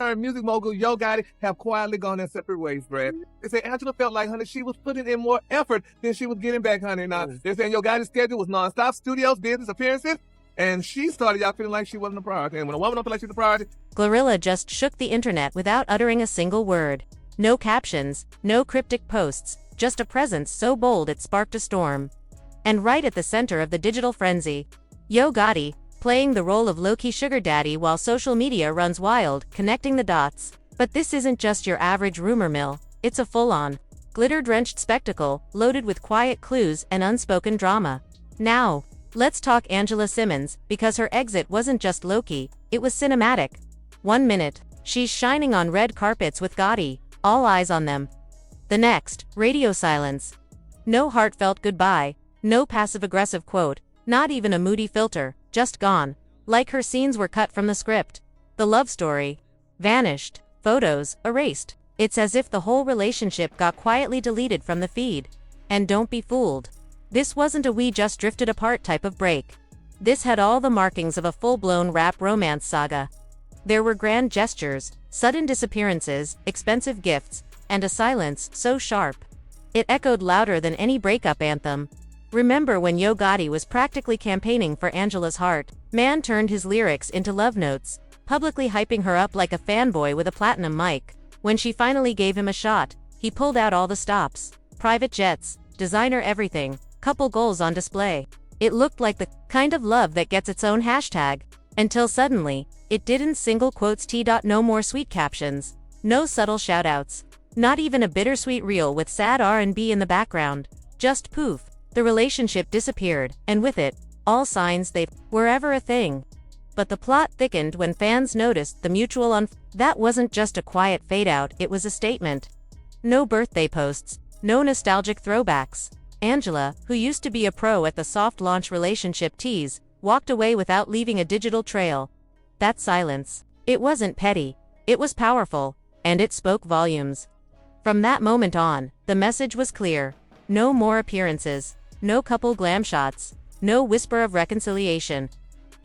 her music mogul Yo Gotti have quietly gone their separate ways, Brad. They say Angela felt like, honey, she was putting in more effort than she was getting back, honey. Now, they're saying Yo Gotti's schedule was nonstop, studios, business, appearances, and she started y'all feeling like she wasn't a priority. And when a woman don't feel like she's a priority, GloRilla just shook the internet without uttering a single word. No captions, no cryptic posts, just a presence so bold it sparked a storm. And right at the center of the digital frenzy, Yo Gotti, playing the role of low-key sugar daddy while social media runs wild, connecting the dots. But this isn't just your average rumor mill, it's a full-on, glitter-drenched spectacle, loaded with quiet clues and unspoken drama. Now, let's talk Angela Simmons, because her exit wasn't just low-key, it was cinematic. 1 minute, she's shining on red carpets with Gotti, all eyes on them. The next, radio silence. No heartfelt goodbye, no passive-aggressive quote, not even a moody filter, just gone. Like her scenes were cut from the script. The love story vanished, photos erased. It's as if the whole relationship got quietly deleted from the feed. And don't be fooled. This wasn't a we just drifted apart type of break. This had all the markings of a full-blown rap romance saga. There were grand gestures, sudden disappearances, expensive gifts, and a silence so sharp it echoed louder than any breakup anthem. Remember when Yo Gotti was practically campaigning for Angela's heart? Man turned his lyrics into love notes, publicly hyping her up like a fanboy with a platinum mic. When she finally gave him a shot, he pulled out all the stops. Private jets, designer everything, couple goals on display. It looked like the kind of love that gets its own hashtag. Until suddenly, it didn't. Single quotes T. No more sweet captions. No subtle shoutouts. Not even a bittersweet reel with sad R&B in the background. Just poof. The relationship disappeared, and with it, all signs they were ever a thing. But the plot thickened when fans noticed the mutual that wasn't just a quiet fade-out, it was a statement. No birthday posts, no nostalgic throwbacks. Angela, who used to be a pro at the soft launch relationship tease, walked away without leaving a digital trail. That silence. It wasn't petty. It was powerful, and it spoke volumes. From that moment on, the message was clear. No more appearances. No couple glam shots. No whisper of reconciliation.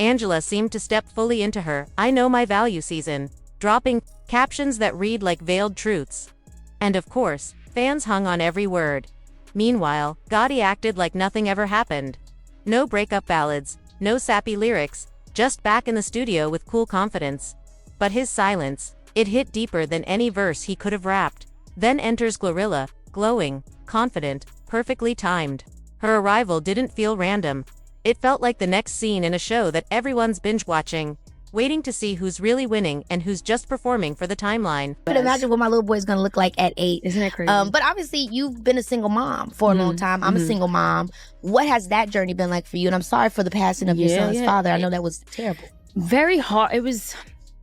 Angela seemed to step fully into her "I know my value" season, dropping captions that read like veiled truths. And of course, fans hung on every word. Meanwhile, Gotti acted like nothing ever happened. No breakup ballads, no sappy lyrics, just back in the studio with cool confidence. But his silence, it hit deeper than any verse he could have rapped. Then enters GloRilla, glowing, confident, perfectly timed. Her arrival didn't feel random. It felt like the next scene in a show that everyone's binge-watching, waiting to see who's really winning and who's just performing for the timeline. I could imagine what my little boy's gonna look like at 8. Isn't that crazy? But obviously, you've been a single mom for a long time. I'm a single mom. What has that journey been like for you? And I'm sorry for the passing of your son's father. I know that was terrible. Very hard. It was,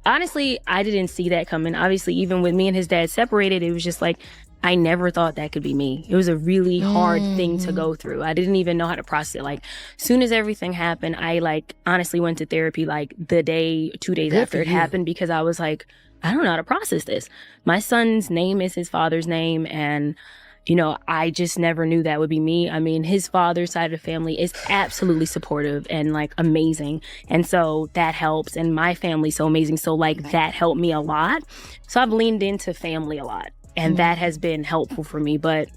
honestly, I didn't see that coming. Obviously, even with me and his dad separated, it was just like, I never thought that could be me. It was a really hard thing to go through. I didn't even know how to process it. Like, soon as everything happened, I honestly went to therapy the day, 2 days after it happened, because I was like, I don't know how to process this. My son's name is his father's name, and I just never knew that would be me. I mean, his father's side of the family is absolutely supportive and amazing. And so that helps. And my family's so amazing. So that helped me a lot. So I've leaned into family a lot. And that has been helpful for me. But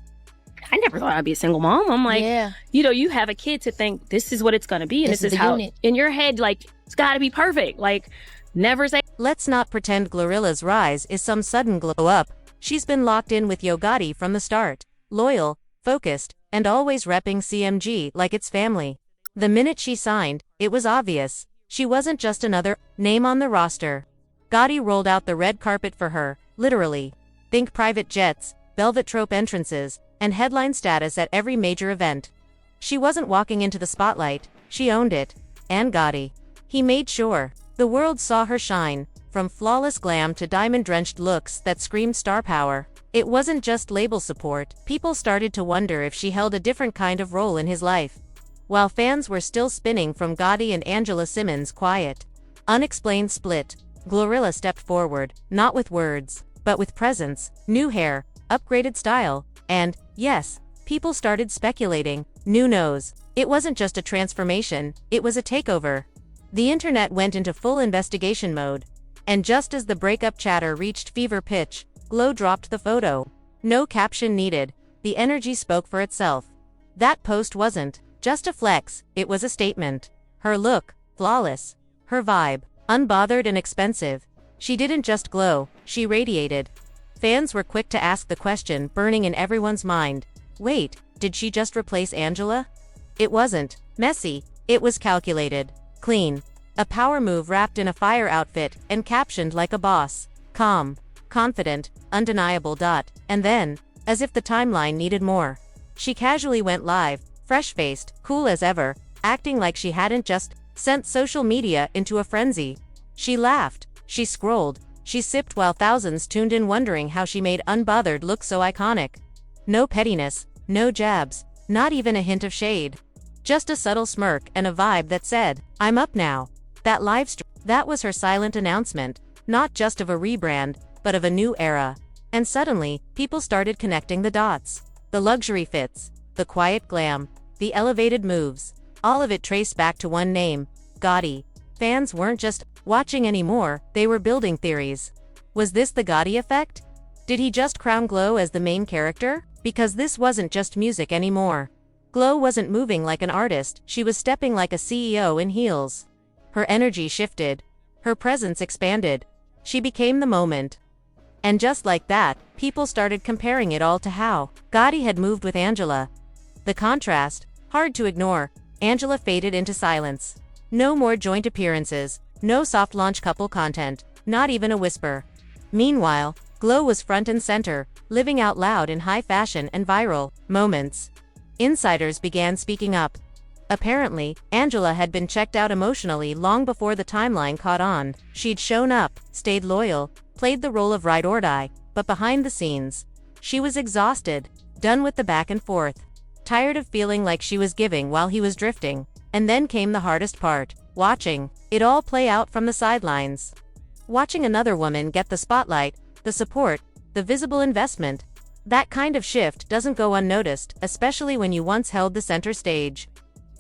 I never thought I'd be a single mom. I'm like, you have a kid to think this is what it's going to be. And this is how, in your head, it's got to be perfect. Never say. Let's not pretend GloRilla's rise is some sudden glow up. She's been locked in with Yo Gotti from the start. Loyal, focused, and always repping CMG like it's family. The minute she signed, it was obvious. She wasn't just another name on the roster. Gotti rolled out the red carpet for her, literally. Think private jets, velvet trope entrances, and headline status at every major event. She wasn't walking into the spotlight, she owned it. And Gotti. He made sure. The world saw her shine, from flawless glam to diamond-drenched looks that screamed star power. It wasn't just label support. People started to wonder if she held a different kind of role in his life. While fans were still spinning from Gotti and Angela Simmons' quiet, unexplained split, GloRilla stepped forward, not with words, but with presence, new hair, upgraded style, and, yes, people started speculating. New knows. It wasn't just a transformation, it was a takeover. The internet went into full investigation mode. And just as the breakup chatter reached fever pitch, Glo dropped the photo. No caption needed. The energy spoke for itself. That post wasn't just a flex, it was a statement. Her look, flawless. Her vibe, unbothered and expensive. She didn't just glow, she radiated. Fans were quick to ask the question burning in everyone's mind. Wait, did she just replace Angela? It wasn't messy, it was calculated, clean. A power move wrapped in a fire outfit and captioned like a boss. Calm, confident, undeniable. And then, as if the timeline needed more, she casually went live, fresh-faced, cool as ever, acting like she hadn't just sent social media into a frenzy. She laughed, she scrolled, she sipped while thousands tuned in wondering how she made unbothered look so iconic. No pettiness, no jabs, not even a hint of shade. Just a subtle smirk and a vibe that said, I'm up now. That live stream, that was her silent announcement, not just of a rebrand, but of a new era. And suddenly, people started connecting the dots. The luxury fits, the quiet glam, the elevated moves, all of it traced back to one name, Gotti. Fans weren't just watching anymore, they were building theories. Was this the Gotti effect? Did he just crown Glo as the main character? Because this wasn't just music anymore. Glo wasn't moving like an artist, she was stepping like a CEO in heels. Her energy shifted. Her presence expanded. She became the moment. And just like that, people started comparing it all to how Gotti had moved with Angela. The contrast, hard to ignore. Angela faded into silence. No more joint appearances, no soft launch couple content, not even a whisper. Meanwhile, Glo was front and center, living out loud in high fashion and viral moments. Insiders began speaking up. Apparently, Angela had been checked out emotionally long before the timeline caught on. She'd shown up, stayed loyal, played the role of ride or die, but behind the scenes, she was exhausted, done with the back and forth, tired of feeling like she was giving while he was drifting. And then came the hardest part, watching it all play out from the sidelines. Watching another woman get the spotlight, the support, the visible investment. That kind of shift doesn't go unnoticed, especially when you once held the center stage.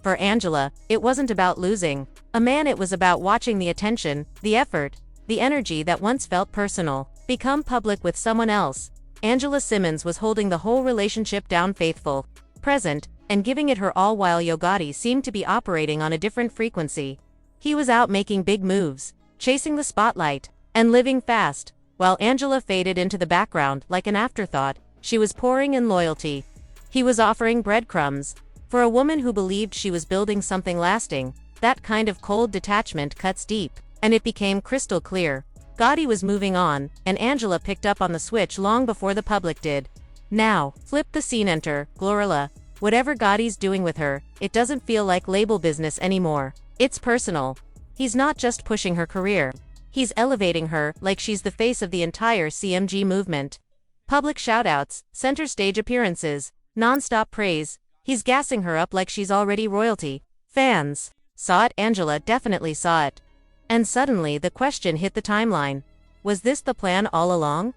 For Angela, it wasn't about losing a man, it was about watching the attention, the effort, the energy that once felt personal, become public with someone else. Angela Simmons was holding the whole relationship down, faithful, present, and giving it her all, while Yo Gotti seemed to be operating on a different frequency. He was out making big moves, chasing the spotlight, and living fast, while Angela faded into the background like an afterthought. She was pouring in loyalty. He was offering breadcrumbs. For a woman who believed she was building something lasting, that kind of cold detachment cuts deep, and it became crystal clear. Gotti was moving on, and Angela picked up on the switch long before the public did. Now, flip the scene, enter GloRilla. Whatever Gotti's doing with her, it doesn't feel like label business anymore. It's personal. He's not just pushing her career. He's elevating her like she's the face of the entire CMG movement. Public shoutouts, center stage appearances, non-stop praise. He's gassing her up like she's already royalty. Fans saw it, Angela definitely saw it. And suddenly the question hit the timeline. Was this the plan all along?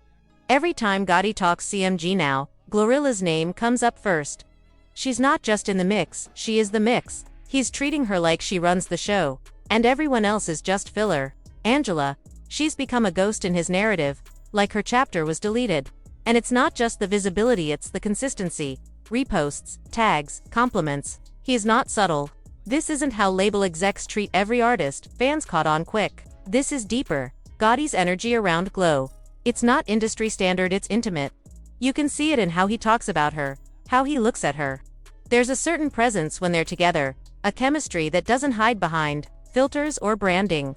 Every time Gotti talks CMG now, GloRilla's name comes up first. She's not just in the mix, she is the mix. He's treating her like she runs the show, and everyone else is just filler. Angela, she's become a ghost in his narrative, like her chapter was deleted. And it's not just the visibility, it's the consistency. Reposts, tags, compliments. He's not subtle. This isn't how label execs treat every artist, fans caught on quick. This is deeper. Gotti's energy around Glo. It's not industry standard, it's intimate. You can see it in how he talks about her, how he looks at her. There's a certain presence when they're together, a chemistry that doesn't hide behind filters or branding.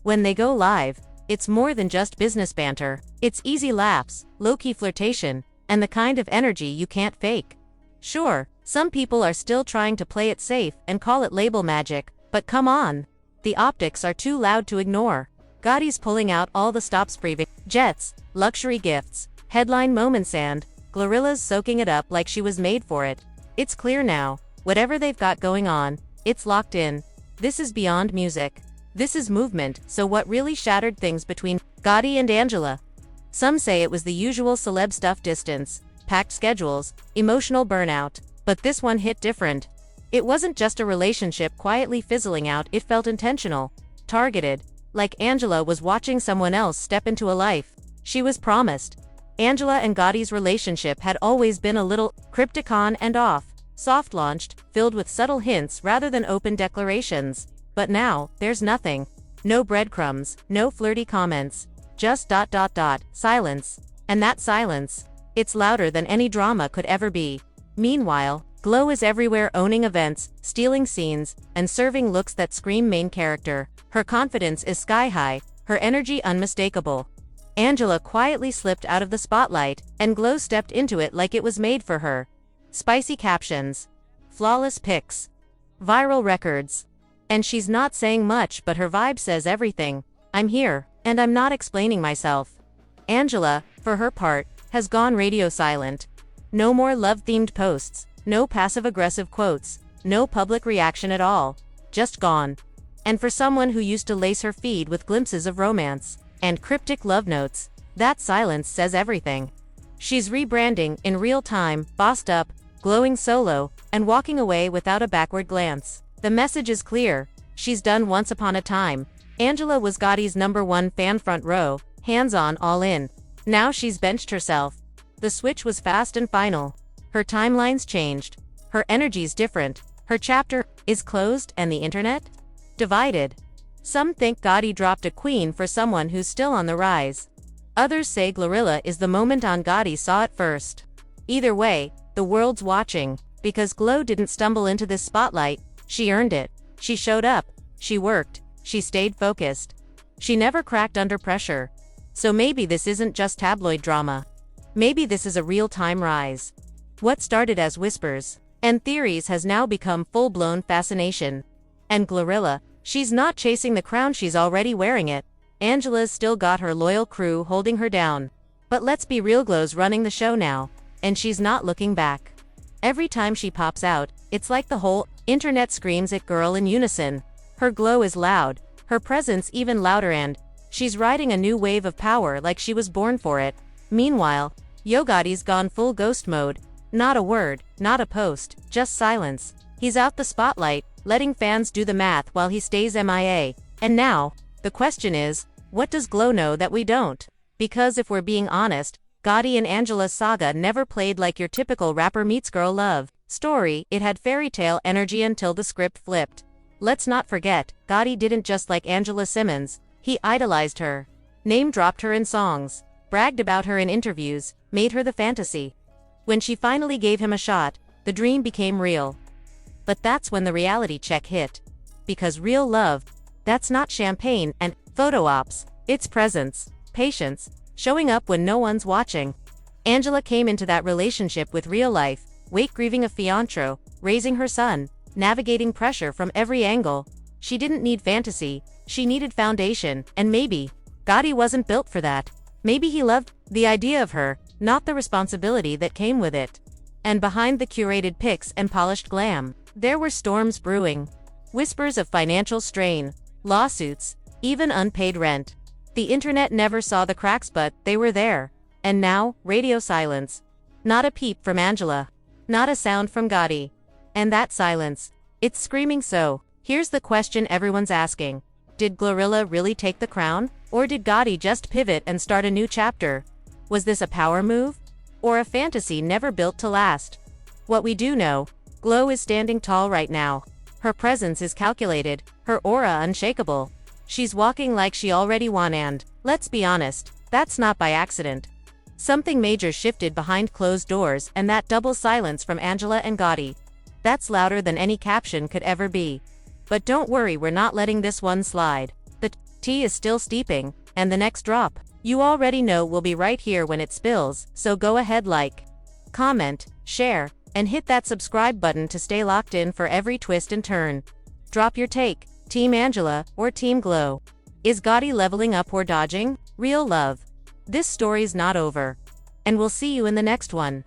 When they go live, it's more than just business banter. It's easy laughs, low-key flirtation, and the kind of energy you can't fake. Sure, some people are still trying to play it safe and call it label magic, but come on. The optics are too loud to ignore. Gotti's pulling out all the stops, private jets, luxury gifts, headline moments, and GloRilla's soaking it up like she was made for it. It's clear now, whatever they've got going on, it's locked in. This is beyond music. This is movement. So what really shattered things between Gotti and Angela? Some say it was the usual celeb stuff, distance, packed schedules, emotional burnout. But this one hit different. It wasn't just a relationship quietly fizzling out, it felt intentional, targeted. like Angela was watching someone else step into a life she was promised. Angela and Gotti's relationship had always been a little cryptic on and off, soft-launched, filled with subtle hints rather than open declarations. But now, there's nothing. No breadcrumbs, no flirty comments, just ... silence. And that silence, it's louder than any drama could ever be. Meanwhile, Glo is everywhere, owning events, stealing scenes, and serving looks that scream main character. Her confidence is sky-high, her energy unmistakable. Angela quietly slipped out of the spotlight, and Glo stepped into it like it was made for her. Spicy captions, flawless pics, viral records. And she's not saying much, but her vibe says everything. I'm here, and I'm not explaining myself. Angela, for her part, has gone radio silent. No more love-themed posts, no passive-aggressive quotes, no public reaction at all. Just gone. And for someone who used to lace her feed with glimpses of romance and cryptic love notes, that silence says everything. She's rebranding in real time, bossed up, glowing solo, and walking away without a backward glance. The message is clear. She's done once upon a time. Angela was Gotti's #1 fan, front row, hands-on, all in. Now she's benched herself. The switch was fast and final. Her timeline's changed. Her energy's different. Her chapter is closed, and the internet divided. Some think Gotti dropped a queen for someone who's still on the rise. Others say GloRilla is the moment on Gotti saw it first. Either way, the world's watching, because Glo didn't stumble into this spotlight. She earned it. She showed up. She worked. She stayed focused. She never cracked under pressure. So maybe this isn't just tabloid drama. Maybe this is a real-time rise. What started as whispers and theories has now become full-blown fascination. And GloRilla, she's not chasing the crown, she's already wearing it. Angela's still got her loyal crew holding her down. But let's be real, Glo's running the show now, and she's not looking back. Every time she pops out, it's like the whole internet screams at girl in unison. Her glow is loud, her presence even louder, and she's riding a new wave of power like she was born for it. Meanwhile, Yo Gotti's gone full ghost mode. Not a word, not a post, just silence. He's out the spotlight, letting fans do the math while he stays MIA. And now, the question is, what does Glo know that we don't? Because if we're being honest, Gotti and Angela's saga never played like your typical rapper meets girl love story. It had fairy tale energy until the script flipped. Let's not forget, Gotti didn't just like Angela Simmons, he idolized her. Name-dropped her in songs, bragged about her in interviews, made her the fantasy. When she finally gave him a shot, the dream became real. But that's when the reality check hit. Because real love, that's not champagne and photo ops, it's presence, patience, showing up when no one's watching. Angela came into that relationship with real life, weight grieving a fiancé, raising her son, navigating pressure from every angle. She didn't need fantasy, she needed foundation, and maybe Gotti wasn't built for that. Maybe he loved the idea of her, not the responsibility that came with it. And behind the curated pics and polished glam, there were storms brewing. Whispers of financial strain, lawsuits, even unpaid rent. The internet never saw the cracks, but they were there. And now, radio silence. Not a peep from Angela. Not a sound from Gotti. And that silence, it's screaming. So, here's the question everyone's asking. Did GloRilla really take the crown? Or did Gotti just pivot and start a new chapter? Was this a power move? Or a fantasy never built to last? What we do know, Glo is standing tall right now. Her presence is calculated, her aura unshakable. She's walking like she already won, and, let's be honest, that's not by accident. Something major shifted behind closed doors, and that double silence from Angela and Gotti. That's louder than any caption could ever be. But don't worry, we're not letting this one slide. The tea is still steeping, and the next drop, you already know, will be right here when it spills, so go ahead, like, comment, share, and hit that subscribe button to stay locked in for every twist and turn. Drop your take, Team Angela or Team Glo. Is Gotti leveling up or dodging real love? This story's not over. And we'll see you in the next one.